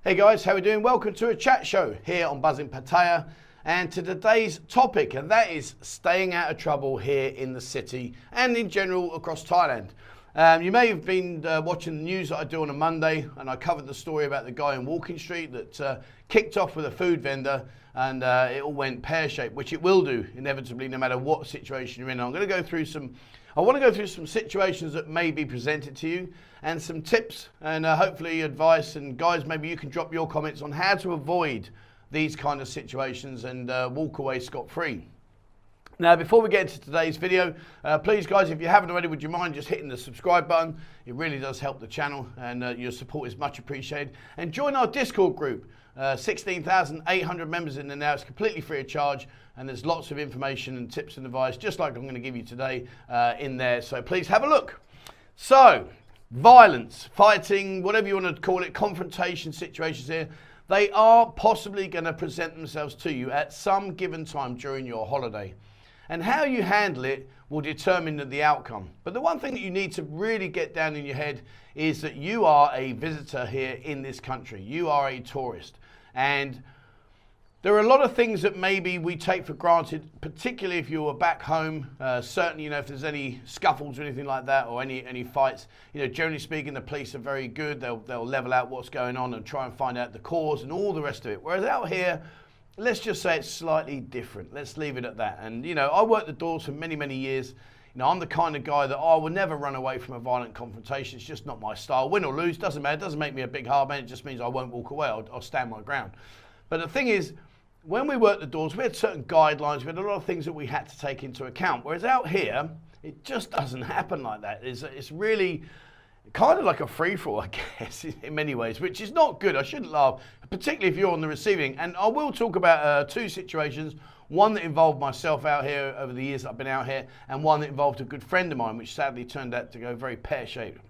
Hey guys, how are we doing? Welcome to a chat show here on Buzzing Pattaya, and to today's topic, and that is staying out of trouble here in the city and in general across Thailand. You may have been watching the news that I do on a Monday, and I covered the story about the guy in Walking Street that kicked off with a food vendor, and it all went pear-shaped, which it will do inevitably no matter what situation you're in. I want to go through some situations that may be presented to you, and some tips and hopefully advice. And guys, maybe you can drop your comments on how to avoid these kind of situations and walk away scot-free. Now, before we get into today's video, please guys, if you haven't already, would you mind just hitting the subscribe button? It really does help the channel, and your support is much appreciated. And join our Discord group. 16,800 members in there now. It's completely free of charge, and there's lots of information and tips and advice, just like I'm going to give you today, in there. So please have a look. So, violence, fighting, whatever you want to call it, confrontation situations here, they are possibly going to present themselves to you at some given time during your holiday. And how you handle it will determine the outcome. But the one thing that you need to really get down in your head is that you are a visitor here in this country. You are a tourist. And there are a lot of things that maybe we take for granted, particularly if you were back home. Certainly, if there's any scuffles or anything like that, or any fights, generally speaking, the police are very good. They'll level out what's going on and try and find out the cause and all the rest of it. Whereas out here, let's just say it's slightly different. Let's leave it at that. And, I worked the doors for many, many years. I'm the kind of guy that I will never run away from a violent confrontation. It's just not my style. Win or lose, doesn't matter. It doesn't make me a big hard man. It just means I won't walk away. I'll stand my ground. But the thing is, when we worked the doors, we had certain guidelines. We had a lot of things that we had to take into account. Whereas out here, it just doesn't happen like that. It's really kind of like a free-for-all, I guess, in many ways, which is not good. I shouldn't laugh, particularly if you're on the receiving. And I will talk about two situations. One that involved myself out here over the years that I've been out here, and one that involved a good friend of mine, which sadly turned out to go very pear-shaped.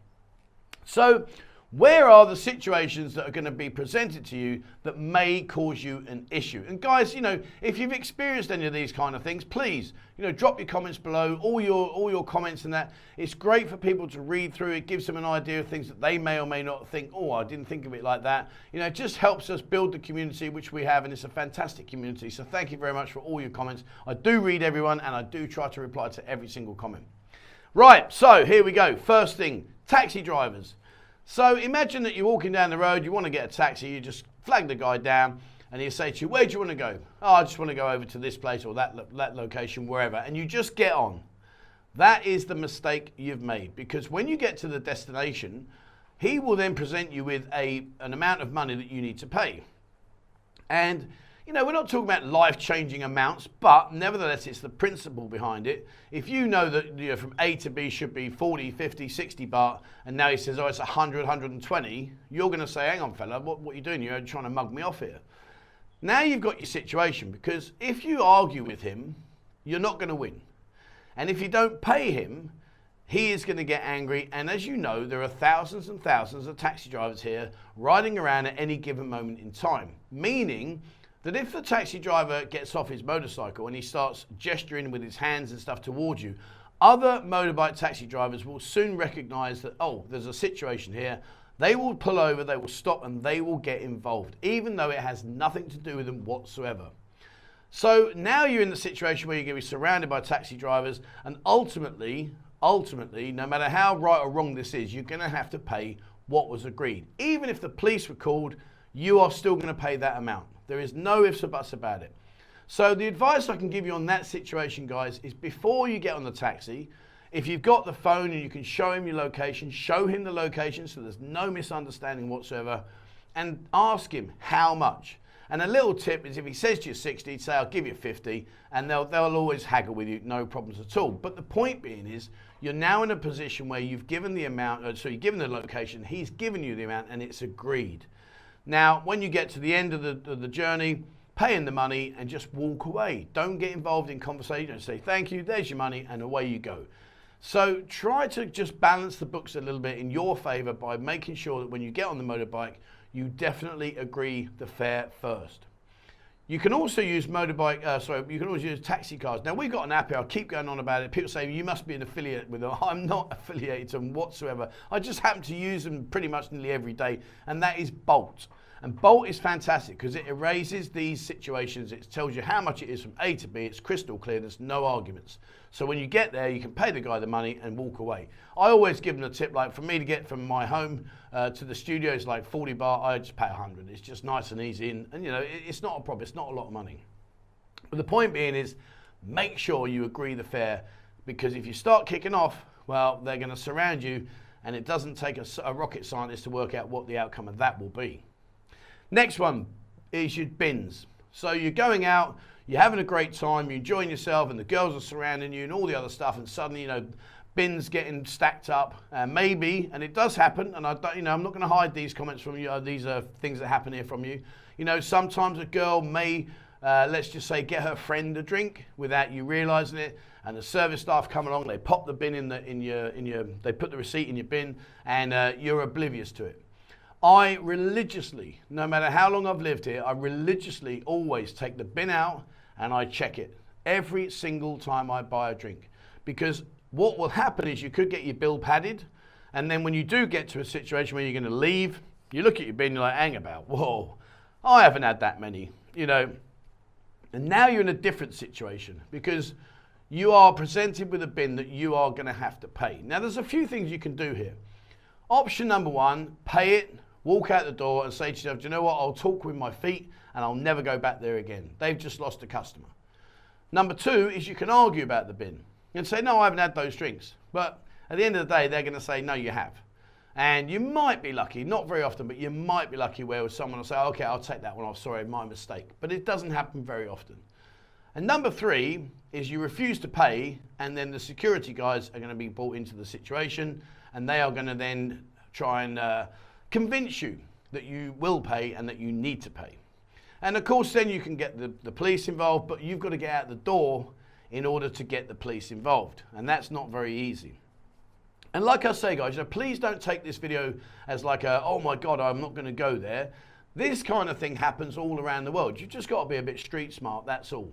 So, where are the situations that are going to be presented to you that may cause you an issue? And guys, if you've experienced any of these kind of things, please, drop your comments below, all your comments and that. It's great for people to read through. It gives them an idea of things that they may or may not think, oh, I didn't think of it like that. It just helps us build the community, which we have, and it's a fantastic community. So thank you very much for all your comments. I do read everyone, and I do try to reply to every single comment. Right, so here we go. First thing, taxi drivers. So imagine that you're walking down the road, you want to get a taxi, you just flag the guy down, and he'll say to you, where do you want to go? Oh, I just want to go over to this place or that location, wherever, and you just get on. That is the mistake you've made, because when you get to the destination, he will then present you with an amount of money that you need to pay. And we're not talking about life-changing amounts, but nevertheless, it's the principle behind it. If you know that from A to B should be 40, 50, 60 baht, and now he says, oh, it's 100, 120, you're going to say, hang on, fella, what are you doing? You're trying to mug me off here. Now you've got your situation, because if you argue with him, you're not going to win. And if you don't pay him, he is going to get angry. And as you know, there are thousands and thousands of taxi drivers here riding around at any given moment in time, meaning that if the taxi driver gets off his motorcycle and he starts gesturing with his hands and stuff towards you, other motorbike taxi drivers will soon recognize that, oh, there's a situation here. They will pull over, they will stop, and they will get involved, even though it has nothing to do with them whatsoever. So now you're in the situation where you're going to be surrounded by taxi drivers, and ultimately, no matter how right or wrong this is, you're going to have to pay what was agreed. Even if the police were called, you are still going to pay that amount. There is no ifs or buts about it. So the advice I can give you on that situation, guys, is before you get on the taxi, if you've got the phone and you can show him your location, show him the location so there's no misunderstanding whatsoever, and ask him how much. And a little tip is if he says to you 60, say, I'll give you 50, and they'll always haggle with you, no problems at all. But the point being is, you're now in a position where you've given the amount, so you've given the location, he's given you the amount, and it's agreed. Now, when you get to the end of the journey, pay him the money and just walk away. Don't get involved in conversation. Say, thank you, there's your money, and away you go. So try to just balance the books a little bit in your favor by making sure that when you get on the motorbike, you definitely agree the fare first. You can also use you can always use taxi cards. Now, we've got an app here. I'll keep going on about it. People say, you must be an affiliate with them. I'm not affiliated to them whatsoever. I just happen to use them pretty much nearly every day, and that is Bolt. And Bolt is fantastic because it erases these situations. It tells you how much it is from A to B. It's crystal clear. There's no arguments. So when you get there, you can pay the guy the money and walk away. I always give them a tip, like for me to get from my home to the studio is like 40 baht. I just pay 100. It's just nice and easy. And you know, it's not a problem. It's not a lot of money. But the point being is, make sure you agree the fare, because if you start kicking off, well, they're going to surround you, and it doesn't take a rocket scientist to work out what the outcome of that will be. Next one is your bins. So you're going out, you're having a great time, you're enjoying yourself, and the girls are surrounding you and all the other stuff, and suddenly, you know, bins getting stacked up. Maybe, and it does happen, and I'm not going to hide these comments from you. These are things that happen here from you. You know, sometimes a girl may, let's just say, get her friend a drink without you realizing it, and the service staff come along, they pop the bin they put the receipt in your bin, and you're oblivious to it. I religiously, no matter how long I've lived here, I religiously always take the bin out and I check it every single time I buy a drink. Because what will happen is you could get your bill padded, and then when you do get to a situation where you're going to leave, you look at your bin, you're like, hang about, whoa, I haven't had that many, you know. And now you're in a different situation because you are presented with a bin that you are going to have to pay. Now there's a few things you can do here. Option number one, pay it, walk out the door and say to yourself, do you know what, I'll talk with my feet and I'll never go back there again. They've just lost a customer. Number two is you can argue about the bin and say, no, I haven't had those drinks. But at the end of the day, they're going to say, no, you have. And you might be lucky, not very often, but you might be lucky where someone will say, okay, I'll take that one off, sorry, my mistake. But it doesn't happen very often. And number three is you refuse to pay, and then the security guys are going to be brought into the situation, and they are going to then try and convince you that you will pay and that you need to pay. And of course then you can get the police involved, but you've got to get out the door in order to get the police involved, and that's not very easy. And like I say, guys, you know, please don't take this video as like a, oh my God, I'm not going to go there. This kind of thing happens all around the world. You've just got to be a bit street smart, that's all.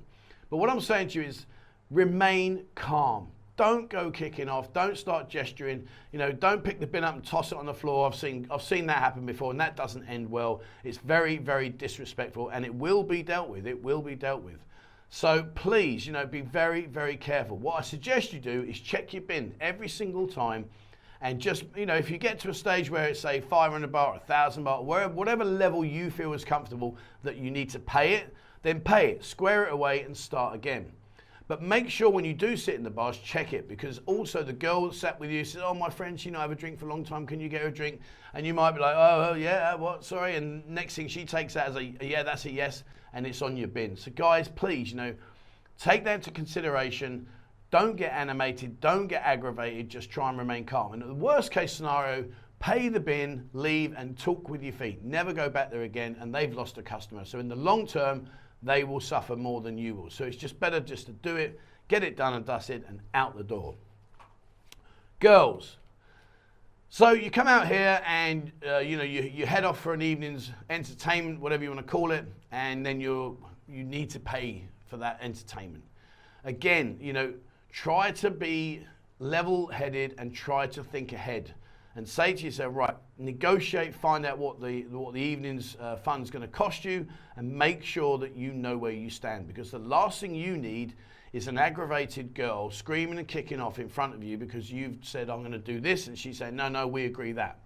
But what I'm saying to you is remain calm. Don't go kicking off. Don't start gesturing. You know, don't pick the bin up and toss it on the floor. I've seen that happen before, and that doesn't end well. It's very, very disrespectful, and it will be dealt with. It will be dealt with. So please, you know, be very, very careful. What I suggest you do is check your bin every single time, and just, you know, if you get to a stage where it's, say, 500 baht or 1,000 baht, whatever level you feel is comfortable that you need to pay it, then pay it, square it away, and start again. But make sure when you do sit in the bars, check it, because also the girl that sat with you says, oh, my friend, she not have a drink for a long time, can you get her a drink? And you might be like, oh yeah, what, sorry, and next thing she takes that as a, yeah, that's a yes, and it's on your bin. So guys, please, you know, take that into consideration. Don't get animated, don't get aggravated, just try and remain calm. And the worst case scenario, pay the bin, leave, and talk with your feet. Never go back there again, and they've lost a customer. So in the long term, they will suffer more than you will. So it's just better just to do it, get it done and dusted, and out the door. Girls. So you come out here and you know, you head off for an evening's entertainment, whatever you want to call it, and then you need to pay for that entertainment. Again, you know, try to be level-headed and try to think ahead. And say to yourself, right, negotiate, find out what the evening's fun's going to cost you, and make sure that you know where you stand. Because the last thing you need is an aggravated girl screaming and kicking off in front of you because you've said, I'm going to do this, and she's saying, no, we agree that.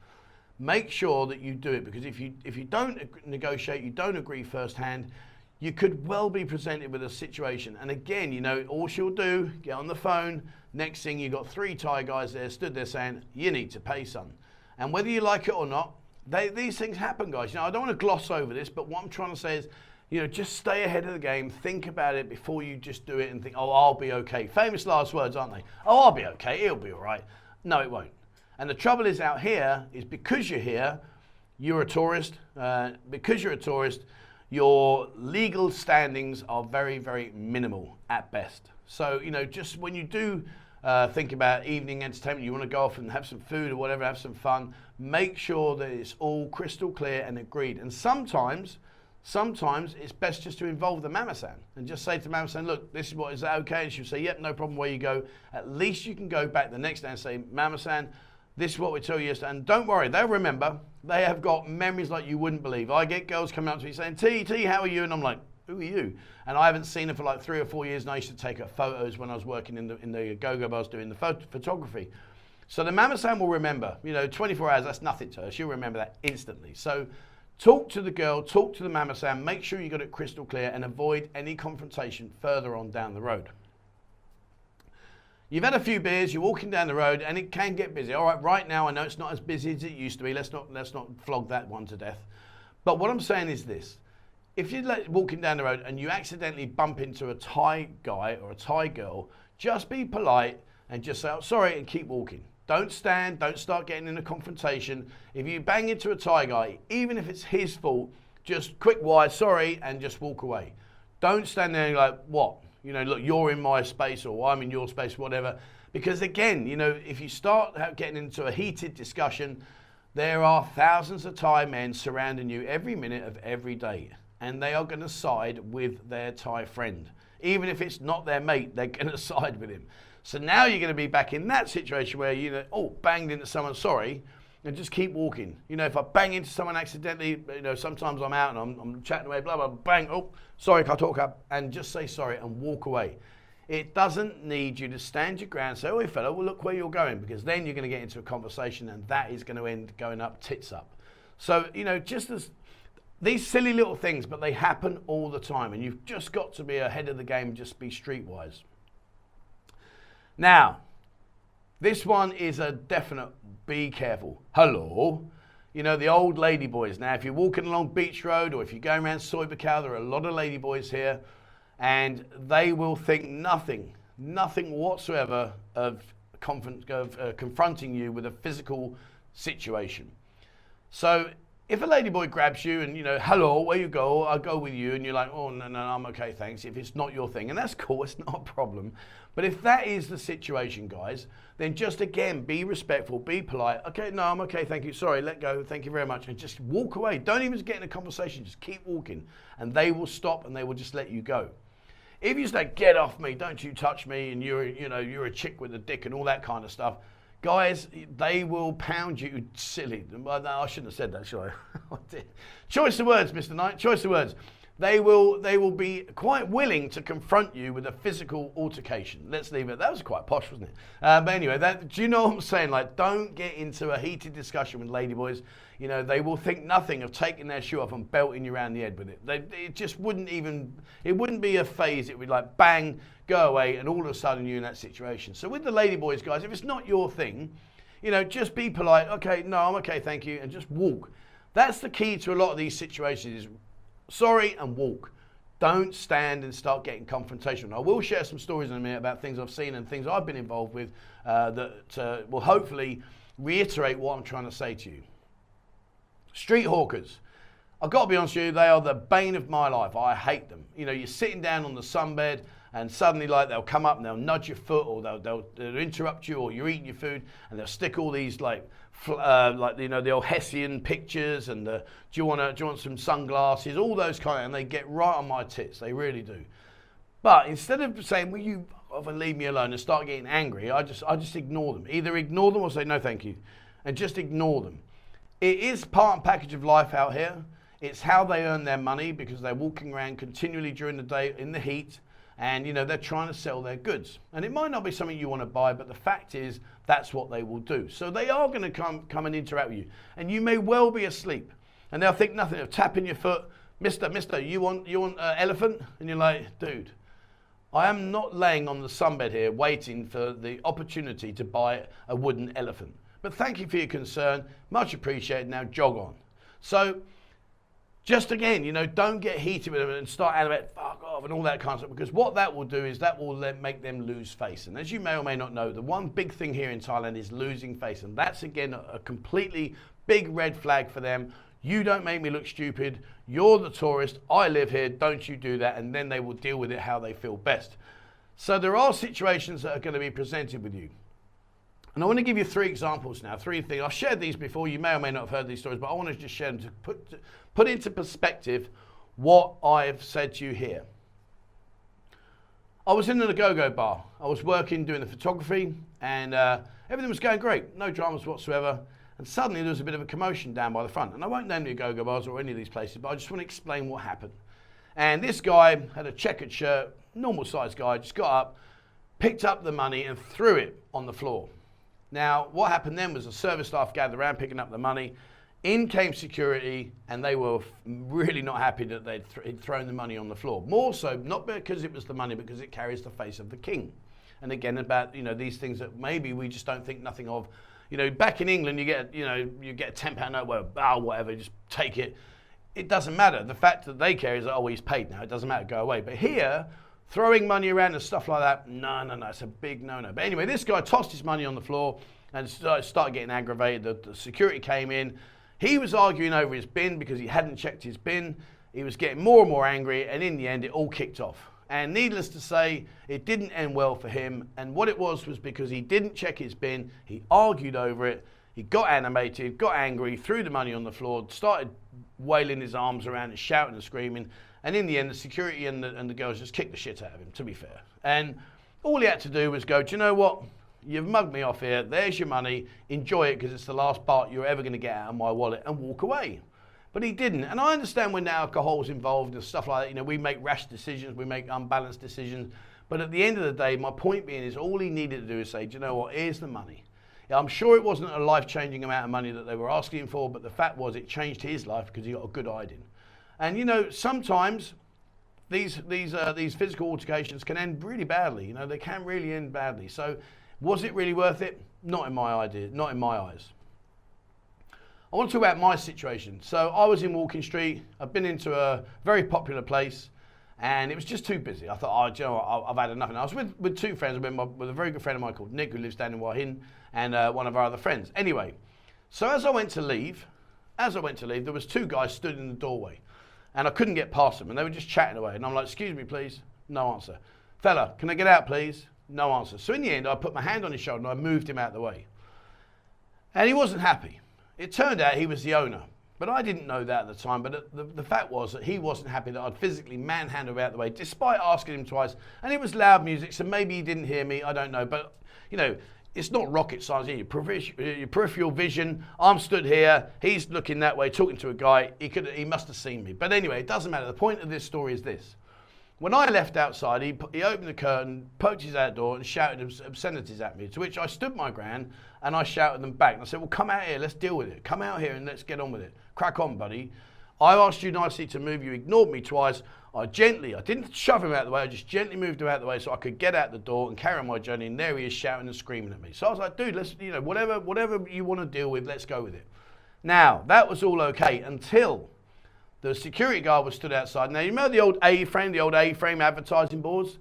Make sure that you do it, because if you don't negotiate, you don't agree firsthand, you could well be presented with a situation. And again, you know, all she'll do, get on the phone. Next thing, you've got 3 Thai guys there, stood there saying, you need to pay, son. And whether you like it or not, these things happen, guys. You know, I don't want to gloss over this, but what I'm trying to say is, you know, just stay ahead of the game. Think about it before you just do it and think, oh, I'll be okay. Famous last words, aren't they? Oh, I'll be okay. It'll be all right. No, it won't. And the trouble is out here is because you're here, you're a tourist. Because you're a tourist, your legal standings are very, very minimal at best. So, you know, just when you do think about evening entertainment, you want to go off and have some food or whatever, have some fun, make sure that it's all crystal clear and agreed. And sometimes it's best just to involve the mama-san and just say to mama-san, look, this is what, is that okay? And she'll say, yep, no problem, where you go. At least you can go back the next day and say, mama-san, This is what we tell you yesterday. And don't worry, they'll remember. They have got memories like you wouldn't believe. I get girls coming up to me saying, T, how are you? And I'm like, who are you? And I haven't seen her for like 3 or 4 years, and I used to take her photos when I was working in the go-go bars doing the photography. So the Mama Sam will remember, 24 hours, that's nothing to her. She'll remember that instantly. So talk to the girl, talk to the Mama Sam, make sure you got it crystal clear and avoid any confrontation further on down the road. You've had a few beers, you're walking down the road and it can get busy. All right, right now I know it's not as busy as it used to be. Let's not flog that one to death. But what I'm saying is this. If you're walking down the road and you accidentally bump into a Thai guy or a Thai girl, just be polite and just say, oh, sorry, and keep walking. Don't stand, don't start getting in a confrontation. If you bang into a Thai guy, even if it's his fault, just quick wide, sorry, and just walk away. Don't stand there and like, what? Look, you're in my space or I'm in your space, whatever. Because again, if you start getting into a heated discussion, there are thousands of Thai men surrounding you every minute of every day. And they are going to side with their Thai friend. Even if it's not their mate, they're going to side with him. So now you're going to be back in that situation where, banged into someone, sorry, and just keep walking. If I bang into someone accidentally, sometimes I'm out and I'm chatting away, blah, blah, bang, oh, sorry, can't talk up, and just say sorry and walk away. It doesn't need you to stand your ground and say, oh, fella, well, look where you're going, because then you're going to get into a conversation and that is going to end going up tits up. So, just as these silly little things, but they happen all the time, and you've just got to be ahead of the game and just be streetwise. Now, this one is a definite be careful. Hello. The old lady boys. Now, if you're walking along Beach Road or if you're going around KASITHBK, there are a lot of lady boys here, and they will think nothing whatsoever of confronting you with a physical situation. So, if a ladyboy grabs you and, hello, where you go, I'll go with you, and you're like, oh, no, I'm okay, thanks, if it's not your thing, and that's cool, it's not a problem. But if that is the situation, guys, then just again, be respectful, be polite. Okay, no, I'm okay, thank you, sorry, let go, thank you very much, and just walk away. Don't even get in a conversation, just keep walking, and they will stop and they will just let you go. If you say, get off me, don't you touch me, and you're a chick with a dick and all that kind of stuff, guys, they will pound you silly. Well, no, I shouldn't have said that, should I? I did. Choice of words, Mr. Knight, choice of words. They will be quite willing to confront you with a physical altercation. Let's leave it. That was quite posh, wasn't it? But anyway, do you know what I'm saying? Like, don't get into a heated discussion with ladyboys. They will think nothing of taking their shoe off and belting you around the head with it. It just wouldn't be a phase. It would like bang, go away, and all of a sudden you're in that situation. So with the ladyboys, guys, if it's not your thing, just be polite. Okay, no, I'm okay, thank you, and just walk. That's the key to a lot of these situations. Is sorry and walk. Don't stand and start getting confrontational. I will share some stories in a minute about things I've seen and things I've been involved with that will hopefully reiterate what I'm trying to say to you. Street hawkers. I've got to be honest with you, they are the bane of my life. I hate them. You're sitting down on the sunbed and suddenly they'll come up and they'll nudge your foot, or they'll interrupt you, or you're eating your food and they'll stick all these the old Hessian pictures and do you want some sunglasses, all those and they get right on my tits. They really do. But instead of saying, will you leave me alone, and start getting angry, I just ignore them. Either ignore them or say no thank you, and just ignore them. It is part and package of life out here. It's how they earn their money, because they're walking around continually during the day in the heat, and they're trying to sell their goods. And it might not be something you want to buy, but the fact is that's what they will do. So they are going to come and interact with you, and you may well be asleep, and they'll think nothing of tapping your foot. Mister, you want elephant? And you're like, dude, I am not laying on the sunbed here waiting for the opportunity to buy a wooden elephant. But thank you for your concern, much appreciated. Now jog on. So just again, don't get heated with them and start animating, fuck off and all that kind of stuff, because what that will do is that will make them lose face. And as you may or may not know, the one big thing here in Thailand is losing face. And that's again a completely big red flag for them. You don't make me look stupid. You're the tourist. I live here. Don't you do that. And then they will deal with it how they feel best. So there are situations that are going to be presented with you. And I want to give you 3 examples now, 3 things. I've shared these before. You may or may not have heard these stories, but I want to just share them to put into perspective what I've said to you here. I was in a go-go bar. I was working, doing the photography, and everything was going great. No dramas whatsoever. And suddenly there was a bit of a commotion down by the front. And I won't name the go-go bars or any of these places, but I just want to explain what happened. And this guy had a checkered shirt, normal sized guy, just got up, picked up the money and threw it on the floor. Now, what happened then was the service staff gathered around picking up the money. In came security, and they were really not happy that he'd thrown the money on the floor. More so, not because it was the money, because it carries the face of the king. And again, about, you know, these things that maybe we just don't think nothing of. You know, back in England, you get a £10 note, well, whatever, just take it. It doesn't matter. The fact that they care is that, oh, he's paid now. It doesn't matter, go away. But here, throwing money around and stuff like that, no, it's a big no-no. But anyway, this guy tossed his money on the floor and started getting aggravated. The security came in. He was arguing over his bin because he hadn't checked his bin. He was getting more and more angry, and in the end, it all kicked off. And needless to say, it didn't end well for him. And what it was because he didn't check his bin. He argued over it. He got animated, got angry, threw the money on the floor, started wailing his arms around and shouting and screaming. And in the end, the security and the girls just kicked the shit out of him, to be fair. And all he had to do was go, do you know what? You've mugged me off here. There's your money. Enjoy it, because it's the last part you're ever going to get out of my wallet, and walk away. But he didn't. And I understand when alcohol's involved and stuff like that, you know, we make rash decisions, we make unbalanced decisions. But at the end of the day, my point being is all he needed to do is say, do you know what? Here's the money. I'm sure it wasn't a life-changing amount of money that they were asking him for, but the fact was it changed his life because he got a good hiding. And you know, sometimes these physical altercations can end really badly. You know, they can really end badly. So was it really worth it? Not in my eyes. I want to talk about my situation. So I was in Walking Street. I've been into a very popular place, and it was just too busy. I thought, oh, do you know what? I've had enough. And I was with two friends. I've been with a very good friend of mine called Nick, who lives down in Wahin, and one of our other friends. Anyway, so as I went to leave, there was two guys stood in the doorway, and I couldn't get past them, and they were just chatting away. And I'm like, excuse me, please. No answer. Fella, can I get out, please? No answer. So in the end, I put my hand on his shoulder and I moved him out of the way. And he wasn't happy. It turned out he was the owner, but I didn't know that at the time. But the fact was that he wasn't happy that I'd physically manhandled him out of the way, despite asking him twice. And it was loud music, so maybe he didn't hear me. I don't know. But, you know, it's not rocket science. Your peripheral vision. I'm stood here. He's looking that way, talking to a guy. He must have seen me. But anyway, it doesn't matter. The point of this story is this. When I left outside, he opened the curtain, poked his out door and shouted obscenities at me, to which I stood my ground and I shouted them back. And I said, well, come out here, let's deal with it. Come out here and let's get on with it. Crack on, buddy. I asked you nicely to move. You ignored me twice. I didn't shove him out of the way. I just gently moved him out of the way so I could get out the door and carry on my journey. And there he is shouting and screaming at me. So I was like, dude, let's, you know, whatever you want to deal with, let's go with it. Now, that was all okay until the security guard was stood outside. Now, you remember the old A-frame advertising boards?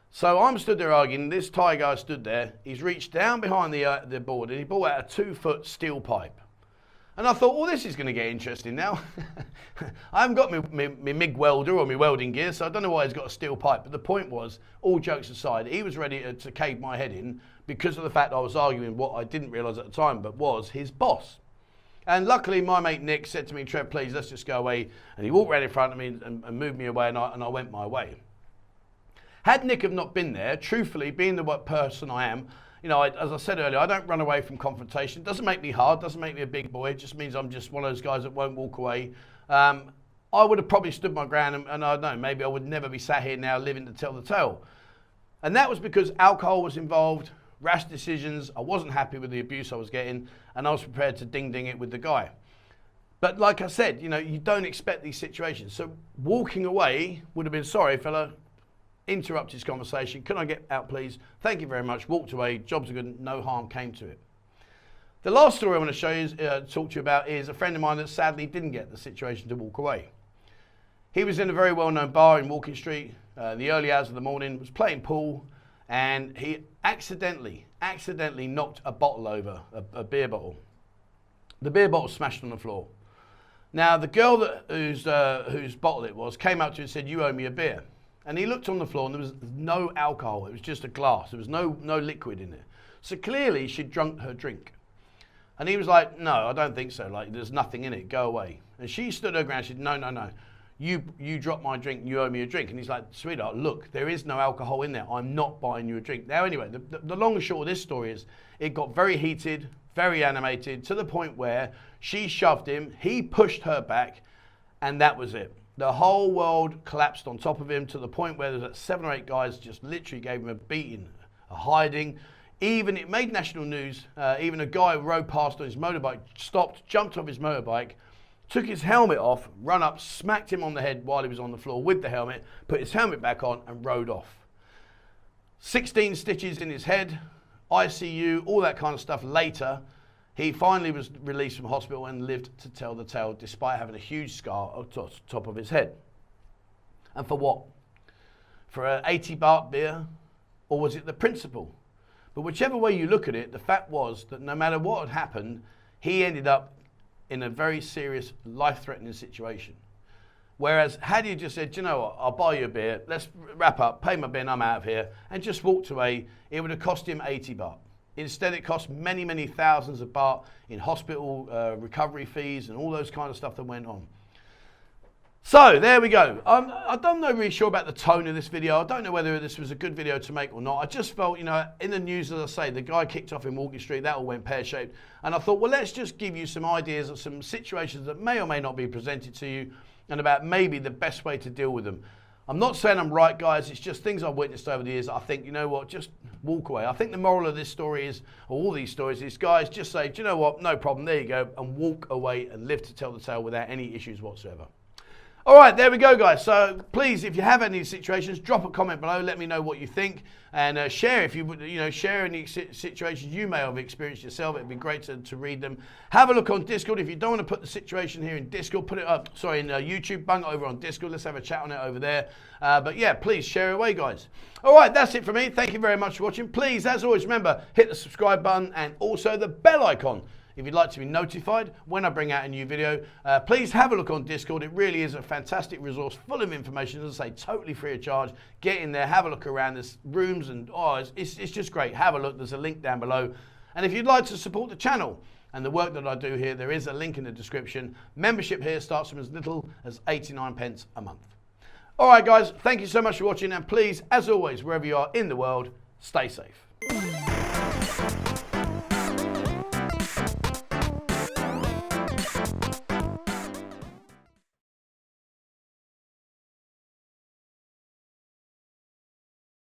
So I'm stood there arguing. This Thai guy stood there. He's reached down behind the board and he brought out a 2-foot steel pipe. And I thought, well, this is going to get interesting now. I haven't got my MIG welder or my welding gear, so I don't know why he's got a steel pipe. But the point was, all jokes aside, he was ready to cave my head in because of the fact I was arguing what I didn't realise at the time, but was his boss. And luckily, my mate Nick said to me, Trev, please, let's just go away. And he walked right in front of me and moved me away, and I went my way. Had Nick have not been there, truthfully, being the person I am, you know, as I said earlier, I don't run away from confrontation. It doesn't make me hard, doesn't make me a big boy. It just means I'm just one of those guys that won't walk away. I would have probably stood my ground, and I don't know, maybe I would never be sat here now living to tell the tale. And that was because alcohol was involved, rash decisions, I wasn't happy with the abuse I was getting, and I was prepared to ding it with the guy. But like I said, you know, you don't expect these situations. So walking away would have been, sorry, fella, interrupt his conversation. Can I get out, please? Thank you very much. Walked away. Jobs are good. No harm came to it. The last story I want to show you, talk to you about, is a friend of mine that sadly didn't get the situation to walk away. He was in a very well-known bar in Walking Street, the early hours of the morning, was playing pool, and he accidentally knocked a bottle over, a beer bottle. The beer bottle smashed on the floor. Now, the girl whose bottle it was came up to him and said, you owe me a beer. And he looked on the floor and there was no alcohol. It was just a glass. There was no liquid in it. So clearly she'd drunk her drink. And he was like, no, I don't think so. Like, there's nothing in it. Go away. And she stood her ground. She said, no. you dropped my drink, you owe me a drink. And he's like, sweetheart, look, there is no alcohol in there. I'm not buying you a drink. Now, anyway, the long and short of this story is it got very heated, very animated, to the point where she shoved him, he pushed her back, and that was it. The whole world collapsed on top of him to the point where there's 7 or 8 guys just literally gave him a beating, a hiding. Even it made national news. Even a guy rode past on his motorbike, stopped, jumped off his motorbike, took his helmet off, run up, smacked him on the head while he was on the floor with the helmet, put his helmet back on and rode off. 16 stitches in his head, ICU, all that kind of stuff. Later, he finally was released from hospital and lived to tell the tale despite having a huge scar on top of his head. And for what? For an 80 baht beer? Or was it the principle? But whichever way you look at it, the fact was that no matter what had happened, he ended up in a very serious, life-threatening situation. Whereas had he just said, you know what, I'll buy you a beer, let's wrap up, pay my bill, I'm out of here, and just walked away, it would have cost him 80 baht. Instead, it cost many, many thousands of baht in hospital recovery fees and all those kind of stuff that went on. So there we go. I'm not really sure about the tone of this video. I don't know whether this was a good video to make or not. I just felt, you know, in the news, as I say, the guy kicked off in Walking Street, that all went pear-shaped. And I thought, well, let's just give you some ideas of some situations that may or may not be presented to you and about maybe the best way to deal with them. I'm not saying I'm right, guys. It's just things I've witnessed over the years. I think, you know what, just walk away. I think the moral of this story is, or all these stories is, guys, just say, do you know what, no problem, there you go, and walk away and live to tell the tale without any issues whatsoever. All right, there we go, guys. So please, if you have any situations, drop a comment below. Let me know what you think, and share if share any situations you may have experienced yourself. It'd be great to read them. Have a look on Discord. If you don't want to put the situation here in Discord, put it up. Sorry, in YouTube, bung it over on Discord. Let's have a chat on it over there. But yeah, please share away, guys. All right, that's it for me. Thank you very much for watching. Please, as always, remember hit the subscribe button and also the bell icon. If you'd like to be notified when I bring out a new video, please have a look on Discord. It really is a fantastic resource full of information, as I say, totally free of charge. Get in there, have a look around. There's rooms and it's just great. Have a look. There's a link down below. And if you'd like to support the channel and the work that I do here, there is a link in the description. Membership here starts from as little as 89 pence a month. All right, guys, thank you so much for watching. And please, as always, wherever you are in the world, stay safe.